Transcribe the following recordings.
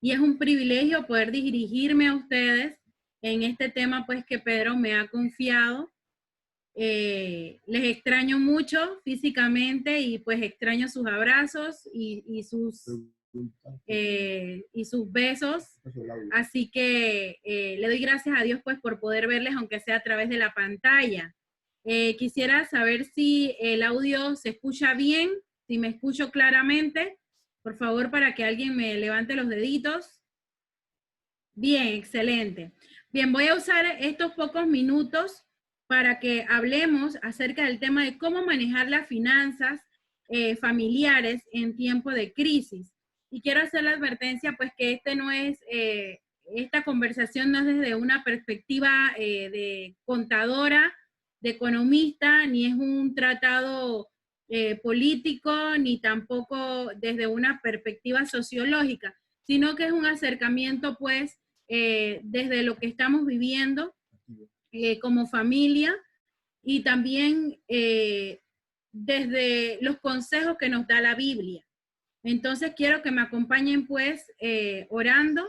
y es un privilegio poder dirigirme a ustedes en este tema pues que Pedro me ha confiado. Les extraño mucho físicamente y pues extraño sus abrazos y sus besos. Así que le doy gracias a Dios pues por poder verles aunque sea a través de la pantalla. Quisiera saber si el audio se escucha bien, si me escucho claramente. Por favor, para que alguien me levante los deditos. Bien, excelente. Bien, voy a usar estos pocos minutos para que hablemos acerca del tema de cómo manejar las finanzas familiares en tiempo de crisis. Y quiero hacer la advertencia, pues, que esta conversación no es desde una perspectiva de contadora, de economista, ni es un tratado político, ni tampoco desde una perspectiva sociológica, sino que es un acercamiento, pues, desde lo que estamos viviendo como familia y también desde los consejos que nos da la Biblia. Entonces quiero que me acompañen pues orando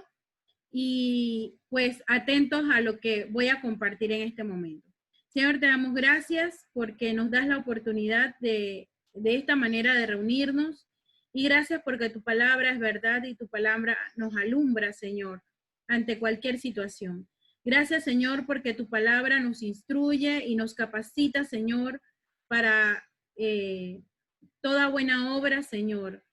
y pues atentos a lo que voy a compartir en este momento. Señor, te damos gracias porque nos das la oportunidad de esta manera de reunirnos y gracias porque tu palabra es verdad y tu palabra nos alumbra, Señor, ante cualquier situación. Gracias, Señor, porque tu palabra nos instruye y nos capacita, Señor, para toda buena obra, Señor.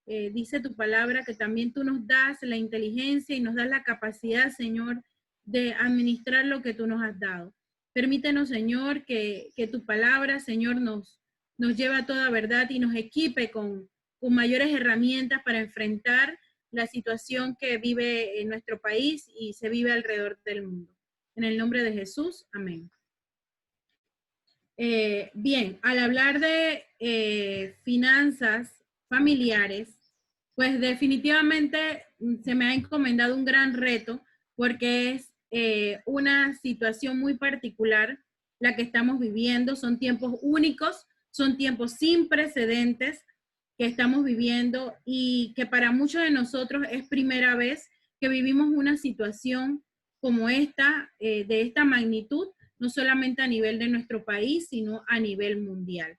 Dice tu palabra que también tú nos das la inteligencia y nos das la capacidad, Señor, de administrar lo que tú nos has dado. Permítenos, Señor, que tu palabra, Señor, nos lleve a toda verdad y nos equipe con mayores herramientas para enfrentar la situación que vive en nuestro país y se vive alrededor del mundo. En el nombre de Jesús, amén. Bien, al hablar de finanzas familiares, pues definitivamente se me ha encomendado un gran reto porque es una situación muy particular la que estamos viviendo. Son tiempos únicos, son tiempos sin precedentes que estamos viviendo y que para muchos de nosotros es primera vez que vivimos una situación como esta, de esta magnitud, no solamente a nivel de nuestro país, sino a nivel mundial.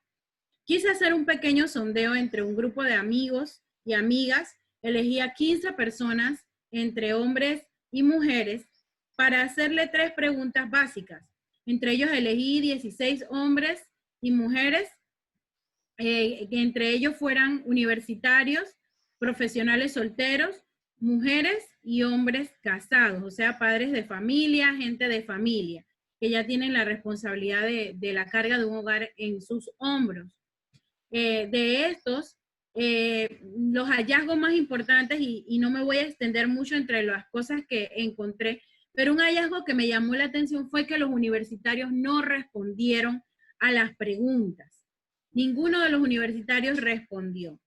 Quise hacer un pequeño sondeo entre un grupo de amigos y amigas. Elegí a 15 personas, entre hombres y mujeres, para hacerle 3 preguntas básicas. Entre ellos elegí 16 hombres y mujeres, que entre ellos fueran universitarios, profesionales solteros, mujeres y hombres casados, o sea, padres de familia, gente de familia, que ya tienen la responsabilidad de la carga de un hogar en sus hombros. De estos, los hallazgos más importantes, y no me voy a extender mucho entre las cosas que encontré, pero un hallazgo que me llamó la atención fue que los universitarios no respondieron a las preguntas. Ninguno de los universitarios respondió.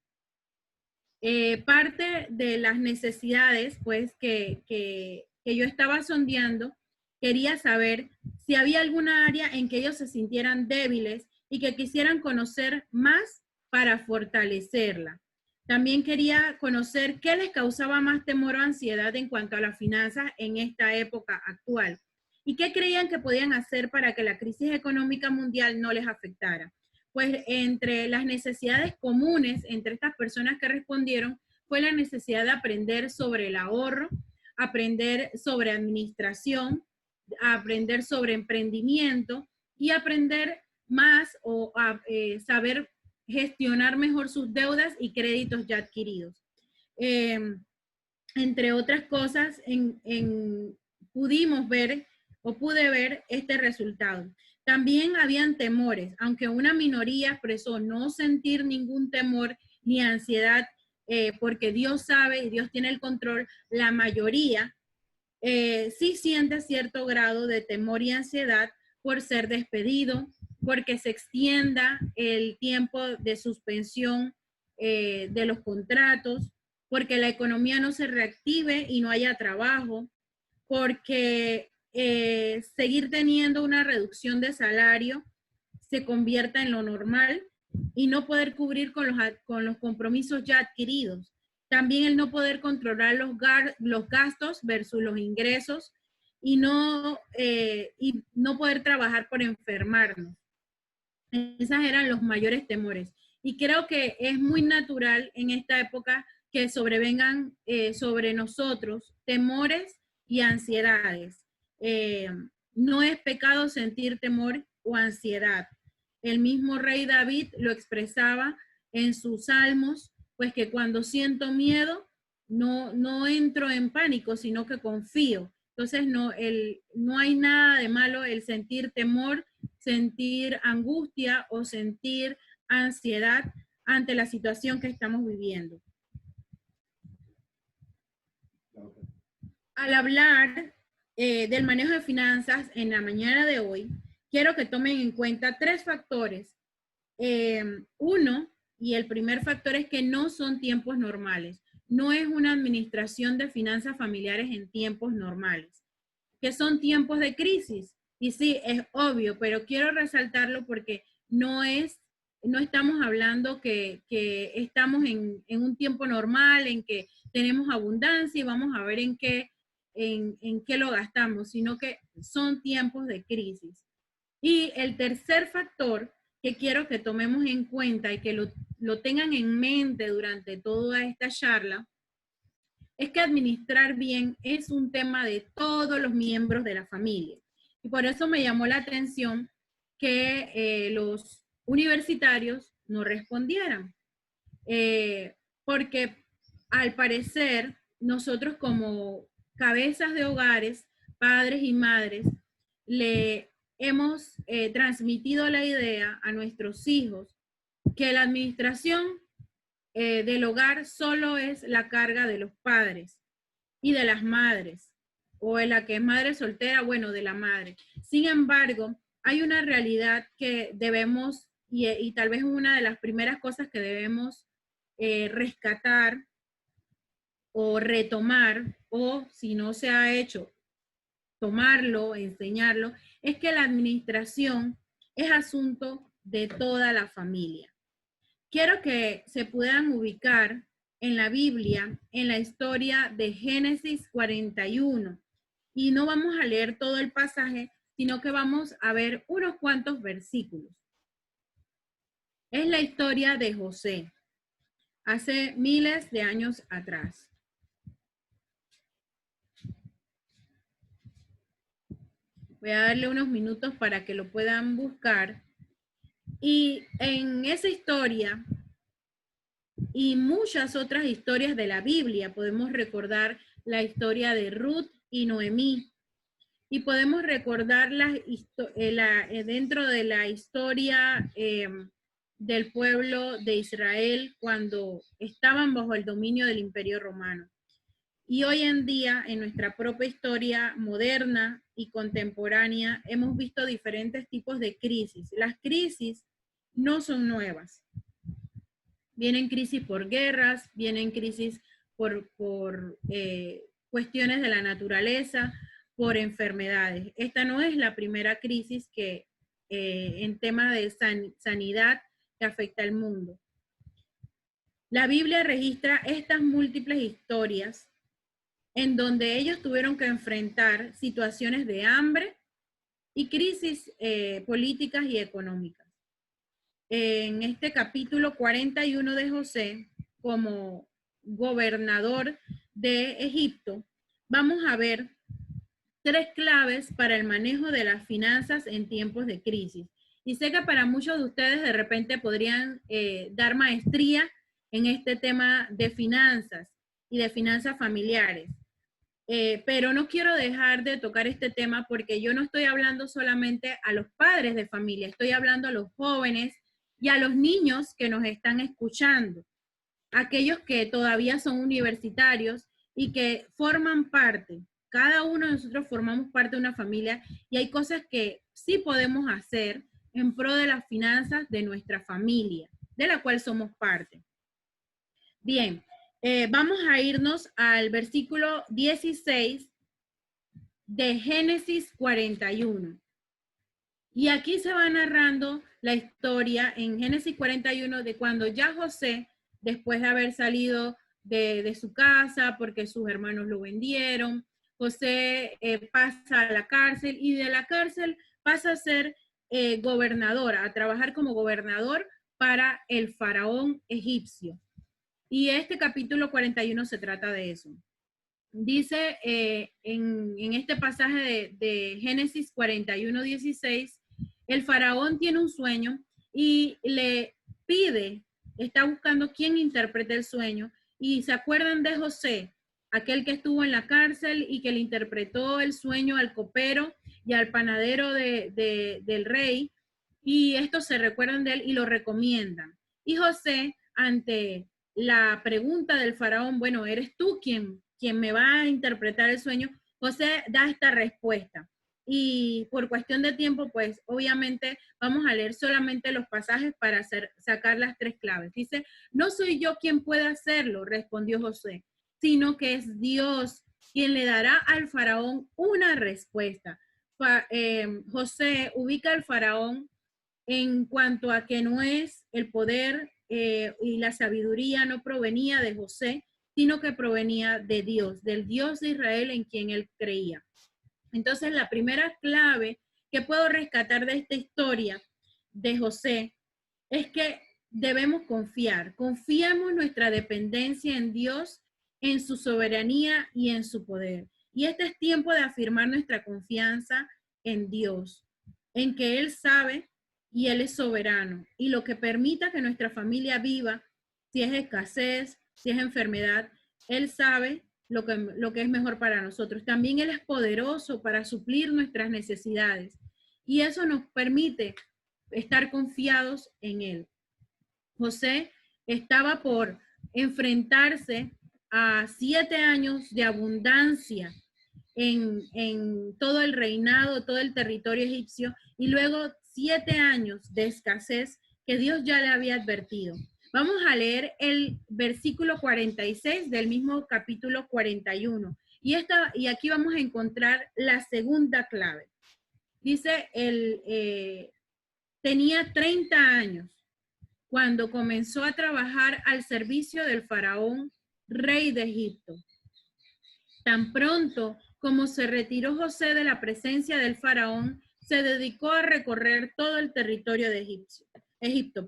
Parte de las necesidades, pues, que yo estaba sondeando, quería saber si había alguna área en que ellos se sintieran débiles y que quisieran conocer más para fortalecerla. También quería conocer qué les causaba más temor o ansiedad en cuanto a las finanzas en esta época actual y qué creían que podían hacer para que la crisis económica mundial no les afectara. Pues entre las necesidades comunes entre estas personas que respondieron fue la necesidad de aprender sobre el ahorro, aprender sobre administración, aprender sobre emprendimiento y aprender más o saber gestionar mejor sus deudas y créditos ya adquiridos. Entre otras cosas, pudimos ver o pude ver este resultado. También habían temores, aunque una minoría expresó no sentir ningún temor ni ansiedad, porque Dios sabe y Dios tiene el control, la mayoría sí siente cierto grado de temor y ansiedad por ser despedido, porque se extienda el tiempo de suspensión de los contratos, porque la economía no se reactive y no haya trabajo, porque seguir teniendo una reducción de salario se convierta en lo normal y no poder cubrir con los compromisos ya adquiridos. También el no poder controlar los gastos versus los ingresos y no poder trabajar por enfermarnos. Esas eran los mayores temores. Y creo que es muy natural en esta época que sobrevengan sobre nosotros temores y ansiedades. No es pecado sentir temor o ansiedad. El mismo rey David lo expresaba en sus salmos, pues que cuando siento miedo, no entro en pánico, sino que confío. Entonces, no hay nada de malo el sentir temor, sentir angustia o sentir ansiedad ante la situación que estamos viviendo. Al hablar del manejo de finanzas en la mañana de hoy, quiero que tomen en cuenta 3 factores. Uno, y el primer factor es que no son tiempos normales. No es una administración de finanzas familiares en tiempos normales, que son tiempos de crisis. Y sí, es obvio, pero quiero resaltarlo porque no estamos hablando que estamos en un tiempo normal, en que tenemos abundancia y vamos a ver en qué lo gastamos, sino que son tiempos de crisis. Y el tercer factor que quiero que tomemos en cuenta y que lo tengan en mente durante toda esta charla, es que administrar bien es un tema de todos los miembros de la familia. Y por eso me llamó la atención que los universitarios no respondieran. Porque al parecer nosotros como cabezas de hogares, padres y madres, le hemos transmitido la idea a nuestros hijos que la administración del hogar solo es la carga de los padres y de las madres, o de la que es madre soltera, bueno, de la madre. Sin embargo, hay una realidad que debemos, y tal vez una de las primeras cosas que debemos rescatar o retomar, o si no se ha hecho, tomarlo, enseñarlo, es que la administración es asunto de toda la familia. Quiero que se puedan ubicar en la Biblia, en la historia de Génesis 41. Y no vamos a leer todo el pasaje, sino que vamos a ver unos cuantos versículos. Es la historia de José, hace miles de años atrás. Voy a darle unos minutos para que lo puedan buscar. Y en esa historia y muchas otras historias de la Biblia, podemos recordar la historia de Ruth y Noemí. Y podemos recordar dentro de la historia del pueblo de Israel cuando estaban bajo el dominio del Imperio Romano. Y hoy en día, en nuestra propia historia moderna y contemporánea, hemos visto diferentes tipos de crisis. Las crisis no son nuevas. Vienen crisis por guerras, vienen crisis por cuestiones de la naturaleza, por enfermedades. Esta no es la primera crisis que en tema de sanidad que afecta al mundo. La Biblia registra estas múltiples historias en donde ellos tuvieron que enfrentar situaciones de hambre y crisis políticas y económicas. En este capítulo 41 de José, como gobernador de Egipto, vamos a ver 3 claves para el manejo de las finanzas en tiempos de crisis. Y sé que para muchos de ustedes de repente podrían dar maestría en este tema de finanzas y de finanzas familiares. Pero no quiero dejar de tocar este tema porque yo no estoy hablando solamente a los padres de familia, estoy hablando a los jóvenes y a los niños que nos están escuchando, aquellos que todavía son universitarios y que forman parte. Cada uno de nosotros formamos parte de una familia y hay cosas que sí podemos hacer en pro de las finanzas de nuestra familia, de la cual somos parte. Bien, vamos a irnos al versículo 16 de Génesis 41. Y aquí se va narrando la historia en Génesis 41 de cuando ya José, después de haber salido de su casa porque sus hermanos lo vendieron. José pasa a la cárcel y de la cárcel pasa a ser gobernador, a trabajar como gobernador para el faraón egipcio. Y este capítulo 41 se trata de eso. Dice en este pasaje de Génesis 41, 16, el faraón tiene un sueño y le pide, está buscando quién interprete el sueño, y se acuerdan de José, aquel que estuvo en la cárcel y que le interpretó el sueño al copero y al panadero del rey, y estos se recuerdan de él y lo recomiendan. Y José, ante la pregunta del faraón, bueno, ¿eres tú quien me va a interpretar el sueño? José da esta respuesta. Y por cuestión de tiempo, pues obviamente vamos a leer solamente los pasajes para sacar las tres claves. Dice, no soy yo quien puede hacerlo, respondió José, sino que es Dios quien le dará al faraón una respuesta. José ubica al faraón en cuanto a que no es el poder y la sabiduría no provenía de José, sino que provenía de Dios, del Dios de Israel en quien él creía. Entonces, la primera clave que puedo rescatar de esta historia de José es que debemos confiar. Confiamos nuestra dependencia en Dios, en su soberanía y en su poder. Y este es tiempo de afirmar nuestra confianza en Dios, en que Él sabe y Él es soberano. Y lo que permita que nuestra familia viva, si es escasez, si es enfermedad, Él sabe lo que es mejor para nosotros. También Él es poderoso para suplir nuestras necesidades. Y eso nos permite estar confiados en Él. José estaba por enfrentarse a 7 años de abundancia en todo el reinado, todo el territorio egipcio, y luego 7 años de escasez que Dios ya le había advertido. Vamos a leer el versículo 46 del mismo capítulo 41. Y aquí vamos a encontrar la segunda clave. Dice, tenía 30 años cuando comenzó a trabajar al servicio del faraón, rey de Egipto. Tan pronto como se retiró José de la presencia del faraón, se dedicó a recorrer todo el territorio de Egipto.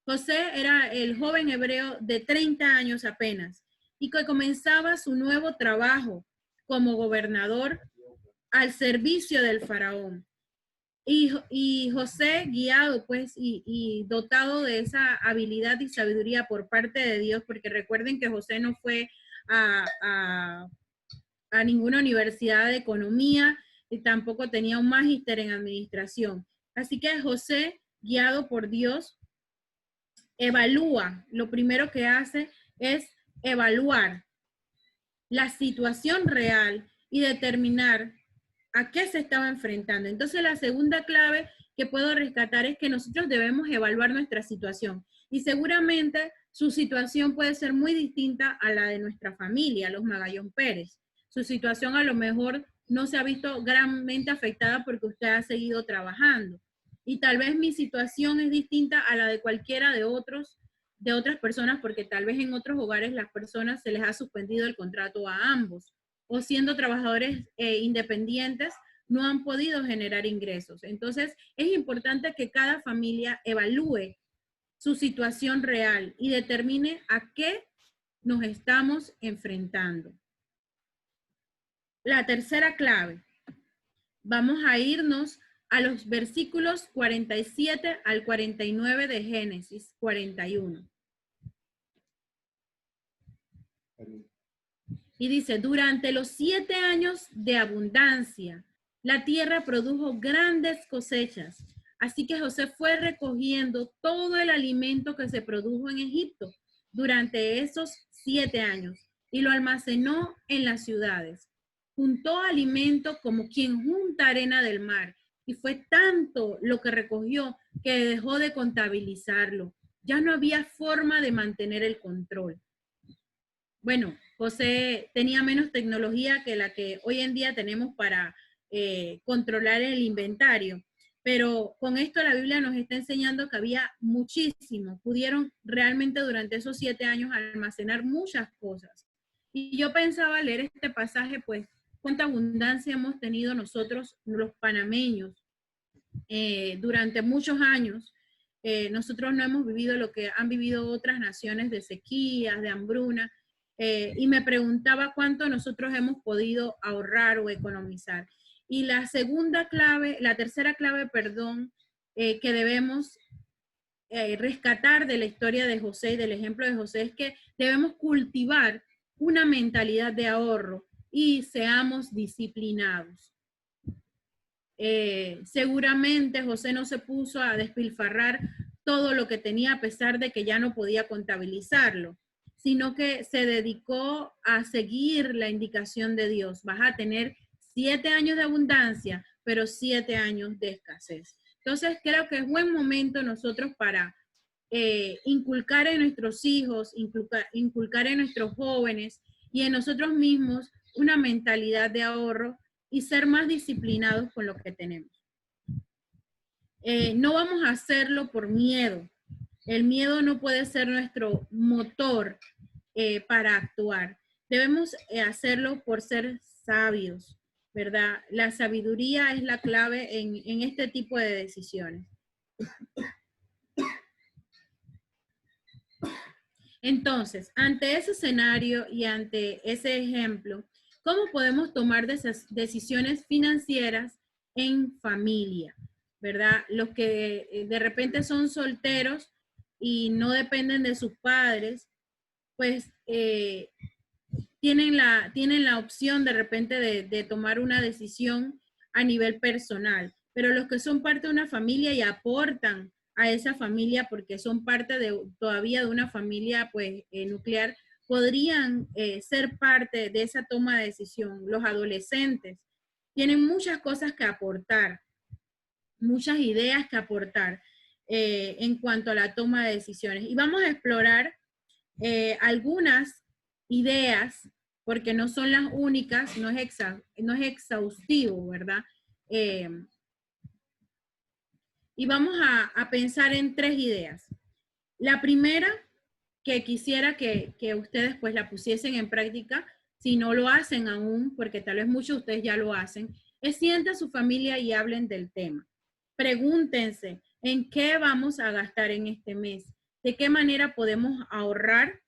José era el joven hebreo de 30 años apenas y que comenzaba su nuevo trabajo como gobernador al servicio del faraón. Y José, guiado pues y dotado de esa habilidad y sabiduría por parte de Dios, porque recuerden que José no fue a ninguna universidad de economía y tampoco tenía un magíster en administración. Así que José, guiado por Dios, evalúa, lo primero que hace es evaluar la situación real y determinar a qué se estaba enfrentando. Entonces, la segunda clave que puedo rescatar es que nosotros debemos evaluar nuestra situación. Y seguramente su situación puede ser muy distinta a la de nuestra familia, los Magallón Pérez. Su situación a lo mejor no se ha visto grandemente afectada porque usted ha seguido trabajando. Y tal vez mi situación es distinta a la de cualquiera de otras personas, porque tal vez en otros hogares las personas se les ha suspendido el contrato a ambos, o siendo trabajadores independientes no han podido generar ingresos. Entonces, es importante que cada familia evalúe su situación real y determine a qué nos estamos enfrentando. La tercera clave. Vamos a irnos a los versículos 47 al 49 de Génesis 41. Y dice, durante los 7 años de abundancia, la tierra produjo grandes cosechas. Así que José fue recogiendo todo el alimento que se produjo en Egipto durante esos 7 años y lo almacenó en las ciudades. Juntó alimento como quien junta arena del mar, y fue tanto lo que recogió que dejó de contabilizarlo. Ya no había forma de mantener el control. Bueno, José tenía menos tecnología que la que hoy en día tenemos para controlar el inventario, Pero con esto la Biblia nos está enseñando que había muchísimo, pudieron realmente durante esos 7 años almacenar muchas cosas. Y yo pensaba leer este pasaje, pues, cuánta abundancia hemos tenido nosotros, los panameños, durante muchos años. Nosotros no hemos vivido lo que han vivido otras naciones de sequías, de hambruna, y me preguntaba cuánto nosotros hemos podido ahorrar o economizar. Y la segunda clave, la tercera clave, perdón, que debemos rescatar de la historia de José y del ejemplo de José es que debemos cultivar una mentalidad de ahorro y seamos disciplinados. Seguramente José no se puso a despilfarrar todo lo que tenía a pesar de que ya no podía contabilizarlo, sino que se dedicó a seguir la indicación de Dios. Vas a tener 7 años de abundancia, pero 7 años de escasez. Entonces creo que es buen momento nosotros para inculcar en nuestros hijos, inculcar en nuestros jóvenes y en nosotros mismos una mentalidad de ahorro y ser más disciplinados con lo que tenemos. No vamos a hacerlo por miedo. El miedo no puede ser nuestro motor para actuar. Debemos hacerlo por ser sabios, ¿verdad? La sabiduría es la clave en este tipo de decisiones. Entonces, ante ese escenario y ante ese ejemplo, ¿cómo podemos tomar decisiones financieras en familia? ¿Verdad? Los que de repente son solteros y no dependen de sus padres, pues tienen la opción de repente de tomar una decisión a nivel personal. Pero los que son parte de una familia y aportan a esa familia porque son parte todavía de una familia pues nuclear, podrían ser parte de esa toma de decisión. Los adolescentes tienen muchas cosas que aportar, muchas ideas que aportar en cuanto a la toma de decisiones. Y vamos a explorar algunas ideas, porque no son las únicas, no es exhaustivo, ¿verdad? Y vamos a pensar en 3 ideas. La primera, que quisiera que ustedes pues la pusiesen en práctica, si no lo hacen aún, porque tal vez muchos de ustedes ya lo hacen, es sienten a su familia y hablen del tema. Pregúntense, ¿en qué vamos a gastar en este mes? ¿De qué manera podemos ahorrar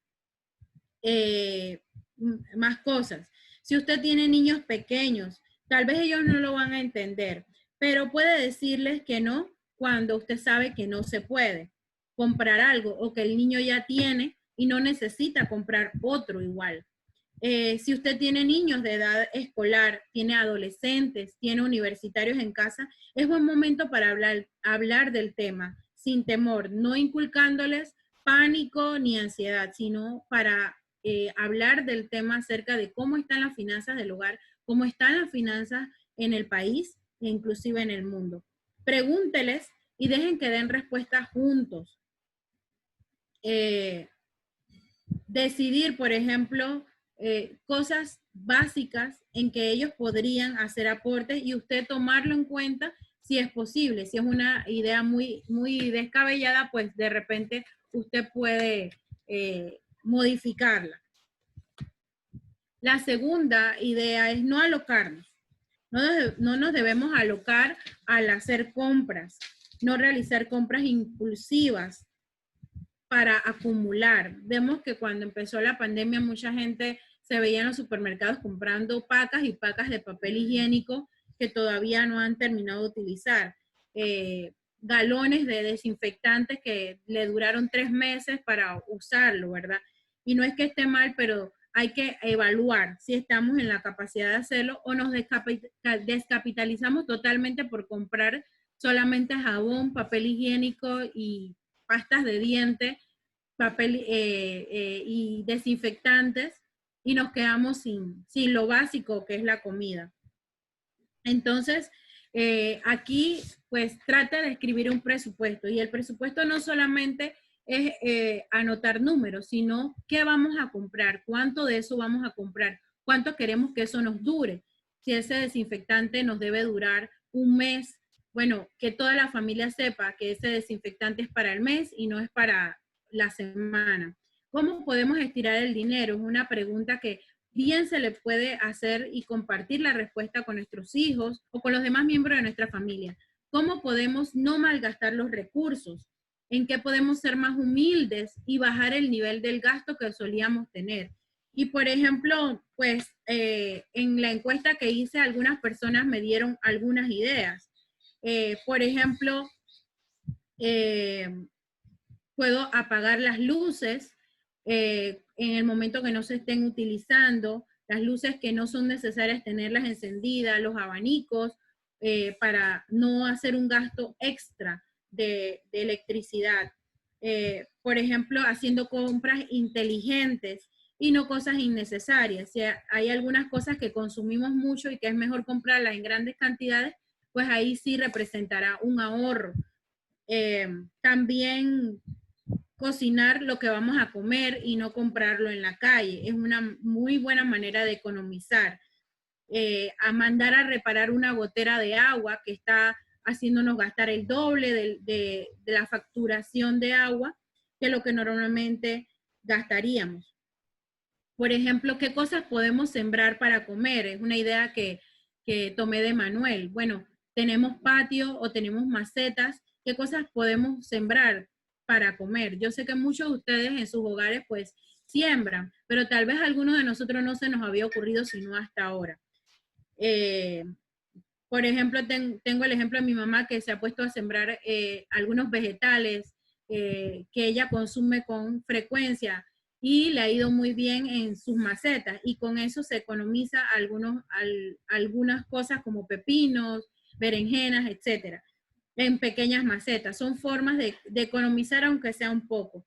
más cosas? Si usted tiene niños pequeños, tal vez ellos no lo van a entender, pero puede decirles que no cuando usted sabe que no se puede comprar algo o que el niño ya tiene y no necesita comprar otro igual. Si usted tiene niños de edad escolar, tiene adolescentes, tiene universitarios en casa, es buen momento para hablar del tema sin temor, no inculcándoles pánico ni ansiedad, sino para hablar del tema acerca de cómo están las finanzas del hogar, cómo están las finanzas en el país e inclusive en el mundo. Pregúnteles y dejen que den respuestas juntos. Decidir, por ejemplo, cosas básicas en que ellos podrían hacer aportes y usted tomarlo en cuenta si es posible. Si es una idea muy, muy descabellada, pues de repente usted puede modificarla. La segunda idea es no alocarnos. No nos debemos alocar al hacer compras, no realizar compras impulsivas para acumular. Vemos que cuando empezó la pandemia mucha gente se veía en los supermercados comprando pacas y pacas de papel higiénico que todavía no han terminado de utilizar. Galones de desinfectantes que le duraron 3 meses para usarlo, ¿verdad? Y no es que esté mal, pero hay que evaluar si estamos en la capacidad de hacerlo o nos descapitalizamos totalmente por comprar solamente jabón, papel higiénico y pastas de diente, papel y desinfectantes y nos quedamos sin lo básico que es la comida. Entonces, aquí pues trata de escribir un presupuesto y el presupuesto no solamente es anotar números, sino qué vamos a comprar, cuánto de eso vamos a comprar, cuánto queremos que eso nos dure. Si ese desinfectante nos debe durar un mes, bueno, que toda la familia sepa que ese desinfectante es para el mes y no es para la semana. ¿Cómo podemos estirar el dinero? Es una pregunta que bien se le puede hacer y compartir la respuesta con nuestros hijos o con los demás miembros de nuestra familia. ¿Cómo podemos no malgastar los recursos? ¿En qué podemos ser más humildes y bajar el nivel del gasto que solíamos tener? Y por ejemplo, pues en la encuesta que hice, algunas personas me dieron algunas ideas. Por ejemplo, eh, puedo apagar las luces en el momento que no se estén utilizando, las luces que no son necesarias tenerlas encendidas, los abanicos, para no hacer un gasto extra de electricidad. Por ejemplo, haciendo compras inteligentes y no cosas innecesarias. Si hay algunas cosas que consumimos mucho y que es mejor comprarlas en grandes cantidades, pues ahí sí representará un ahorro. También cocinar lo que vamos a comer y no comprarlo en la calle. Es una muy buena manera de economizar. A mandar a reparar una gotera de agua que está haciéndonos gastar el doble de la facturación de agua que lo que normalmente gastaríamos. Por ejemplo, ¿qué cosas podemos sembrar para comer? Es una idea que tomé de Manuel. Bueno, tenemos patio o tenemos macetas. ¿Qué cosas podemos sembrar para comer? Yo sé que muchos de ustedes en sus hogares pues siembran, pero tal vez a algunos de nosotros no se nos había ocurrido sino hasta ahora. Eh, por ejemplo, tengo el ejemplo de mi mamá que se ha puesto a sembrar algunos vegetales que ella consume con frecuencia y le ha ido muy bien en sus macetas y con eso se economiza algunas cosas como pepinos, berenjenas, etcétera, en pequeñas macetas. Son formas de economizar aunque sea un poco.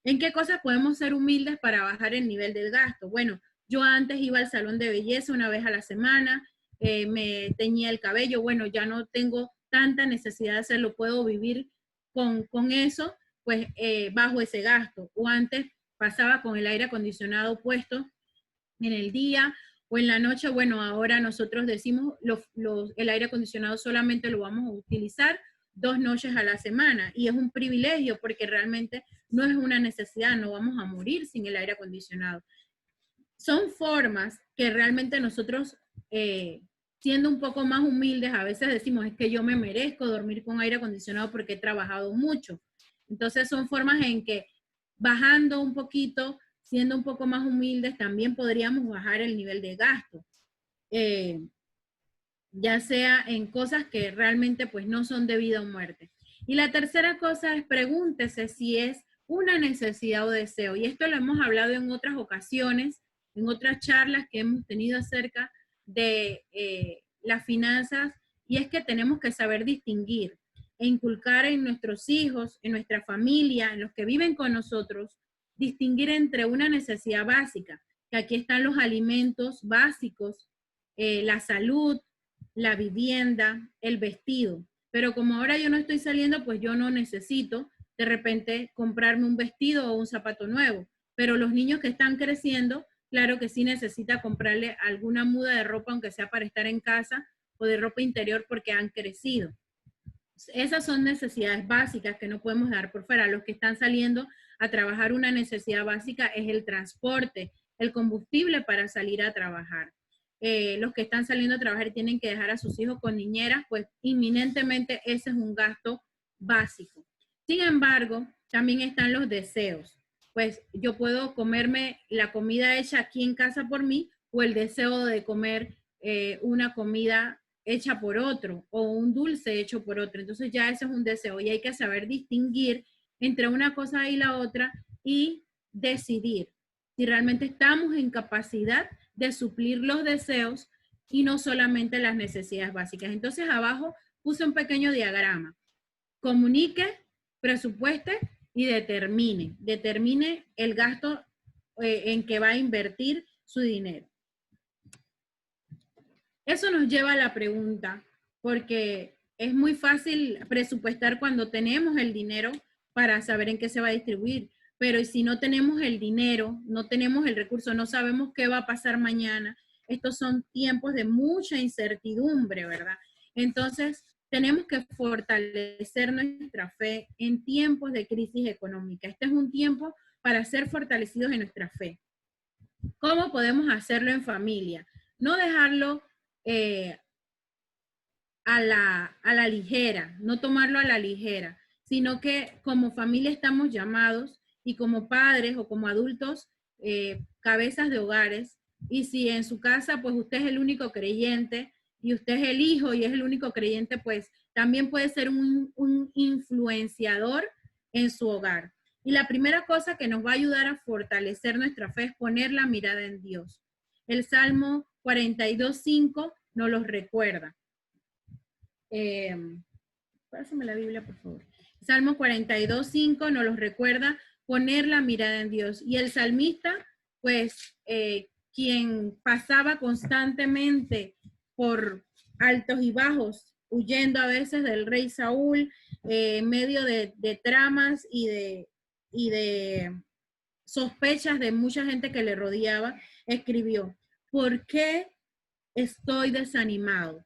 ¿En qué cosas podemos ser humildes para bajar el nivel del gasto? Bueno, yo antes iba al salón de belleza una vez a la semana, me teñía el cabello, bueno, ya no tengo tanta necesidad de hacerlo, puedo vivir con eso, pues bajo ese gasto. O antes pasaba con el aire acondicionado puesto en el día o en la noche, bueno, ahora nosotros decimos el aire acondicionado solamente lo vamos a utilizar 2 noches a la semana y es un privilegio porque realmente no es una necesidad, no vamos a morir sin el aire acondicionado. Son formas que realmente nosotros, siendo un poco más humildes, a veces decimos, es que yo me merezco dormir con aire acondicionado porque he trabajado mucho. Entonces son formas en que bajando un poquito, siendo un poco más humildes, también podríamos bajar el nivel de gasto. Ya sea en cosas que realmente pues no son de vida o muerte. Y la tercera cosa es pregúntese si es una necesidad o deseo. Y esto lo hemos hablado en otras ocasiones, en otras charlas que hemos tenido acerca de las finanzas, y es que tenemos que saber distinguir e inculcar en nuestros hijos, en nuestra familia, en los que viven con nosotros, distinguir entre una necesidad básica, que aquí están los alimentos básicos, la salud, la vivienda, el vestido. Pero como ahora yo no estoy saliendo, pues yo no necesito de repente comprarme un vestido o un zapato nuevo. Pero los niños que están creciendo, claro que sí necesita comprarle alguna muda de ropa, aunque sea para estar en casa, o de ropa interior porque han crecido. Esas son necesidades básicas que no podemos dar por fuera. Los que están saliendo a trabajar, una necesidad básica es el transporte, el combustible para salir a trabajar. Los que están saliendo a trabajar y tienen que dejar a sus hijos con niñeras, pues inminentemente ese es un gasto básico. Sin embargo, también están los deseos. Pues yo puedo comerme la comida hecha aquí en casa por mí o el deseo de comer una comida hecha por otro o un dulce hecho por otro. Entonces ya ese es un deseo y hay que saber distinguir entre una cosa y la otra y decidir si realmente estamos en capacidad de suplir los deseos y no solamente las necesidades básicas. Entonces abajo puse un pequeño diagrama. Comunique, presupueste y determine. Determine el gasto en que va a invertir su dinero. Eso nos lleva a la pregunta, porque es muy fácil presupuestar cuando tenemos el dinero para saber en qué se va a distribuir, pero si no tenemos el dinero, no tenemos el recurso, no sabemos qué va a pasar mañana, estos son tiempos de mucha incertidumbre, ¿verdad? Entonces, tenemos que fortalecer nuestra fe en tiempos de crisis económica. Este es un tiempo para ser fortalecidos en nuestra fe. ¿Cómo podemos hacerlo en familia? No dejarlo a la ligera, no tomarlo a la ligera, sino que como familia estamos llamados y como padres o como adultos, cabezas de hogares, y si en su casa pues usted es el único creyente y usted es el hijo y es el único creyente, pues también puede ser un influenciador en su hogar. Y la primera cosa que nos va a ayudar a fortalecer nuestra fe es poner la mirada en Dios. El Salmo 42:5 nos los recuerda. Pásame la Biblia, por favor. Salmo 42:5 nos los recuerda poner la mirada en Dios. Y el salmista, pues, quien pasaba constantemente por altos y bajos, huyendo a veces del rey Saúl, en medio de tramas y de sospechas de mucha gente que le rodeaba, escribió: ¿por qué estoy desanimado?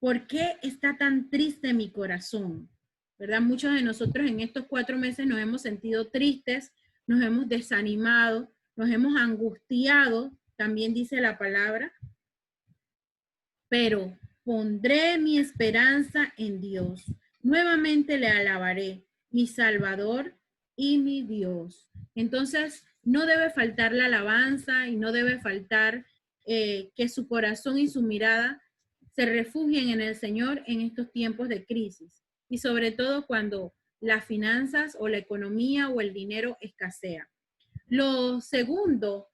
¿Por qué está tan triste mi corazón? ¿Verdad? Muchos de nosotros en estos 4 meses nos hemos sentido tristes, nos hemos desanimado, nos hemos angustiado, también dice la palabra, pero pondré mi esperanza en Dios. Nuevamente le alabaré, mi Salvador y mi Dios. Entonces, no debe faltar la alabanza y no debe faltar que su corazón y su mirada se refugien en el Señor en estos tiempos de crisis. Y sobre todo cuando las finanzas o la economía o el dinero escasea. Lo segundo,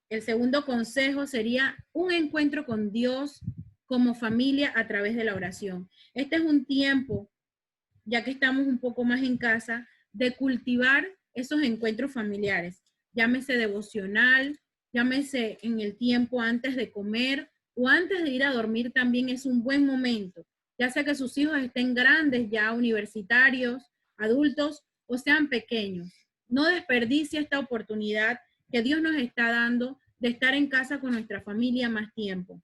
el segundo consejo sería un encuentro con Dios como familia a través de la oración. Este es un tiempo, ya que estamos un poco más en casa, de cultivar esos encuentros familiares. Llámese devocional, llámese en el tiempo antes de comer o antes de ir a dormir, también es un buen momento. Ya sea que sus hijos estén grandes, ya universitarios, adultos o sean pequeños. No desperdicie esta oportunidad que Dios nos está dando de estar en casa con nuestra familia más tiempo.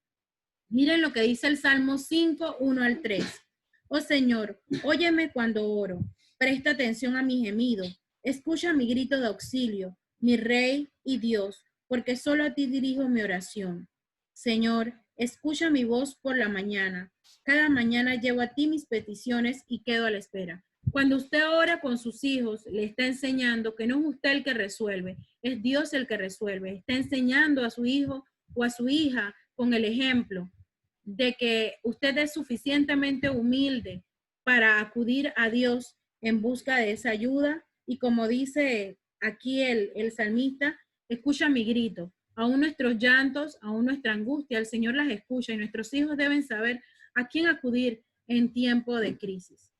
Miren lo que dice el Salmo 5, 1 al 3. Oh Señor, óyeme cuando oro, presta atención a mi gemido, escucha mi grito de auxilio, mi Rey y Dios, porque solo a ti dirijo mi oración. Señor, escucha mi voz por la mañana. Cada mañana llevo a ti mis peticiones y quedo a la espera. Cuando usted ora con sus hijos, le está enseñando que no es usted el que resuelve, es Dios el que resuelve. Está enseñando a su hijo o a su hija con el ejemplo de que usted es suficientemente humilde para acudir a Dios en busca de esa ayuda. Y como dice aquí el salmista, escucha mi grito. Aún nuestros llantos, aún nuestra angustia, el Señor las escucha y nuestros hijos deben saber a quién acudir en tiempo de crisis.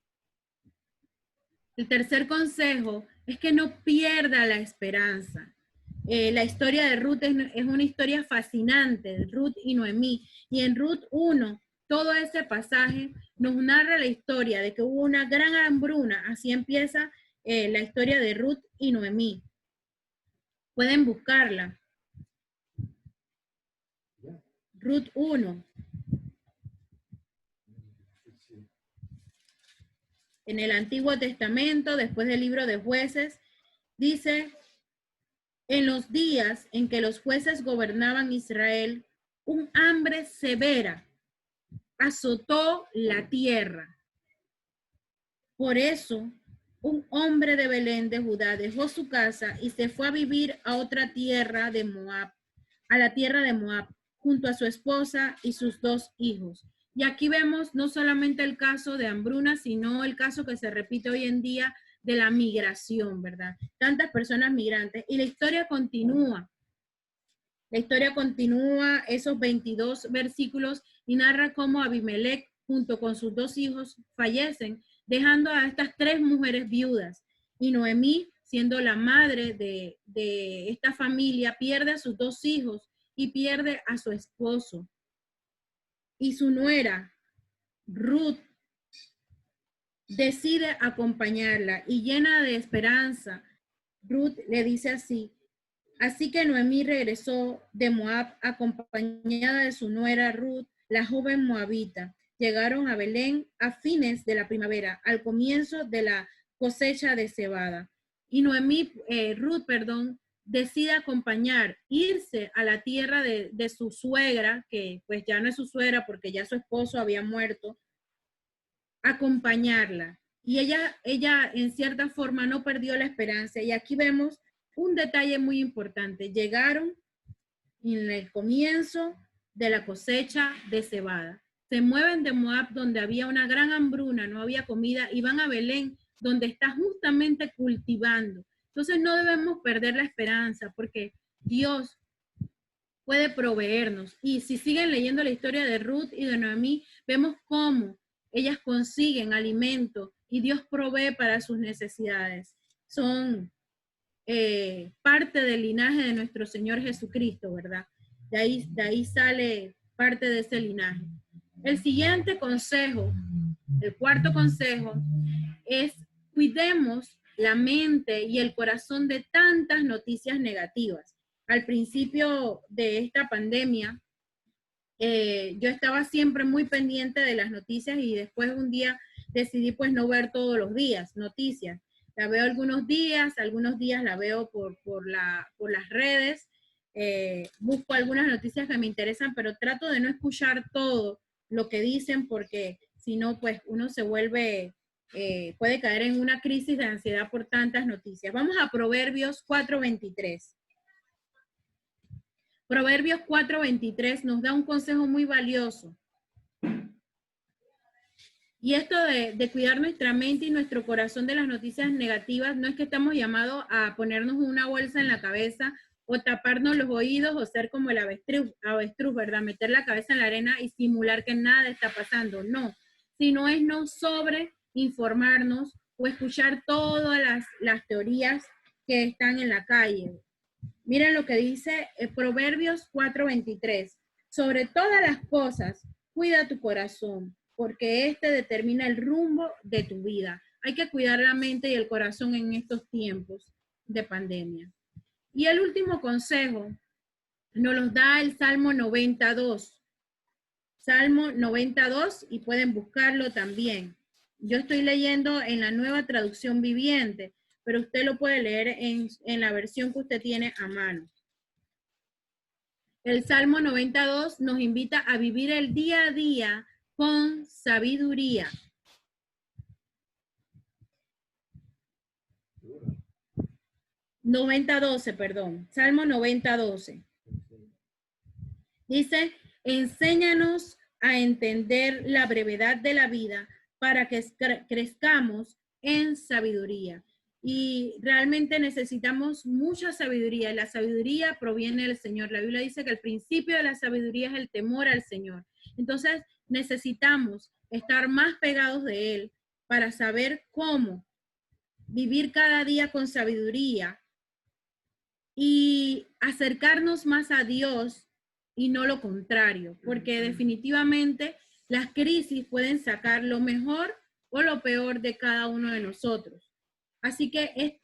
El tercer consejo es que no pierda la esperanza. La historia de Ruth es una historia fascinante, Ruth y Noemí. Y en Ruth 1, todo ese pasaje nos narra la historia de que hubo una gran hambruna. Así empieza la historia de Ruth y Noemí. Pueden buscarla. Ruth 1. En el Antiguo Testamento, después del libro de Jueces, dice: en los días en que los jueces gobernaban Israel, un hambre severa azotó la tierra. Por eso, un hombre de Belén de Judá dejó su casa y se fue a vivir a otra tierra de Moab, a la tierra de Moab, junto a su esposa y sus 2 hijos. Y aquí vemos no solamente el caso de hambruna, sino el caso que se repite hoy en día de la migración, ¿verdad? Tantas personas migrantes. Y la historia continúa. La historia continúa esos 22 versículos y narra cómo Abimelech, junto con sus 2 hijos, fallecen, dejando a estas 3 mujeres viudas. Y Noemí, siendo la madre de esta familia, pierde a sus 2 hijos y pierde a su esposo. Y su nuera, Ruth, decide acompañarla y llena de esperanza, Ruth le dice así: así que Noemí regresó de Moab acompañada de su nuera Ruth, la joven moabita. llegaron a Belén a fines de la primavera, al comienzo de la cosecha de cebada. Y Ruth, decide acompañar, irse a la tierra de su suegra, que pues ya no es su suegra porque ya su esposo había muerto, acompañarla. Y ella en cierta forma no perdió la esperanza. Y aquí vemos un detalle muy importante. Llegaron en el comienzo de la cosecha de cebada. Se mueven de Moab, donde había una gran hambruna, no había comida, y van a Belén, donde está justamente cultivando. Entonces no debemos perder la esperanza, porque Dios puede proveernos. Y si siguen leyendo la historia de Ruth y de Noemí, vemos cómo ellas consiguen alimento y Dios provee para sus necesidades. Son parte del linaje de nuestro Señor Jesucristo, ¿verdad? De ahí sale parte de ese linaje. El siguiente consejo, el cuarto consejo, es cuidemos la mente y el corazón de tantas noticias negativas. Al principio de esta pandemia, yo estaba siempre muy pendiente de las noticias y después un día decidí pues no ver todos los días noticias. La veo algunos días la veo por las redes, busco algunas noticias que me interesan, pero trato de no escuchar todo lo que dicen porque si no pues uno se vuelve, puede caer en una crisis de ansiedad por tantas noticias. Vamos a Proverbios 4:23. Proverbios 4:23 nos da un consejo muy valioso. Y esto de cuidar nuestra mente y nuestro corazón de las noticias negativas, no es que estamos llamados a ponernos una bolsa en la cabeza o taparnos los oídos o ser como el avestruz, ¿verdad? Meter la cabeza en la arena y simular que nada está pasando. No, sino es no sobre informarnos o escuchar todas las teorías que están en la calle. Miren lo que dice Proverbios 4:23. Sobre todas las cosas, cuida tu corazón, porque este determina el rumbo de tu vida. Hay que cuidar la mente y el corazón en estos tiempos de pandemia. Y el último consejo nos los da el Salmo 92. Salmo 92, y pueden buscarlo también. Yo estoy leyendo en la Nueva Traducción Viviente, pero usted lo puede leer en la versión que usted tiene a mano. El Salmo 92 nos invita a vivir el día a día con sabiduría. Salmo 90:12. Dice, enséñanos a entender la brevedad de la vida para que crezcamos en sabiduría. Y realmente necesitamos mucha sabiduría. La sabiduría proviene del Señor. La Biblia dice que el principio de la sabiduría es el temor al Señor. Entonces necesitamos estar más pegados de Él para saber cómo vivir cada día con sabiduría y acercarnos más a Dios y no lo contrario, porque definitivamente las crisis pueden sacar lo mejor o lo peor de cada uno de nosotros. Así que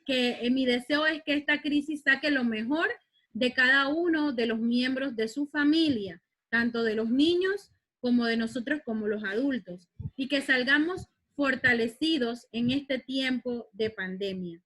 mi deseo es que esta crisis saque lo mejor de cada uno de los miembros de su familia, tanto de los niños como de nosotros como los adultos, y que salgamos fortalecidos en este tiempo de pandemia.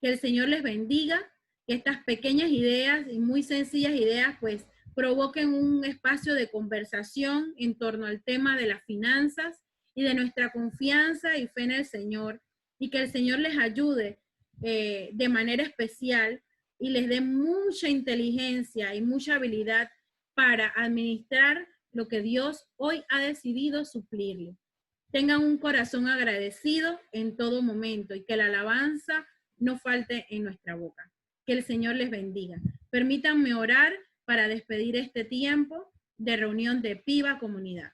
Que el Señor les bendiga, que estas pequeñas ideas y muy sencillas ideas pues provoquen un espacio de conversación en torno al tema de las finanzas y de nuestra confianza y fe en el Señor, y que el Señor les ayude de manera especial y les dé mucha inteligencia y mucha habilidad para administrar lo que Dios hoy ha decidido suplirle. Tengan un corazón agradecido en todo momento y que la alabanza no falte en nuestra boca. Que el Señor les bendiga. Permítanme orar para despedir este tiempo de reunión de Piva Comunidad.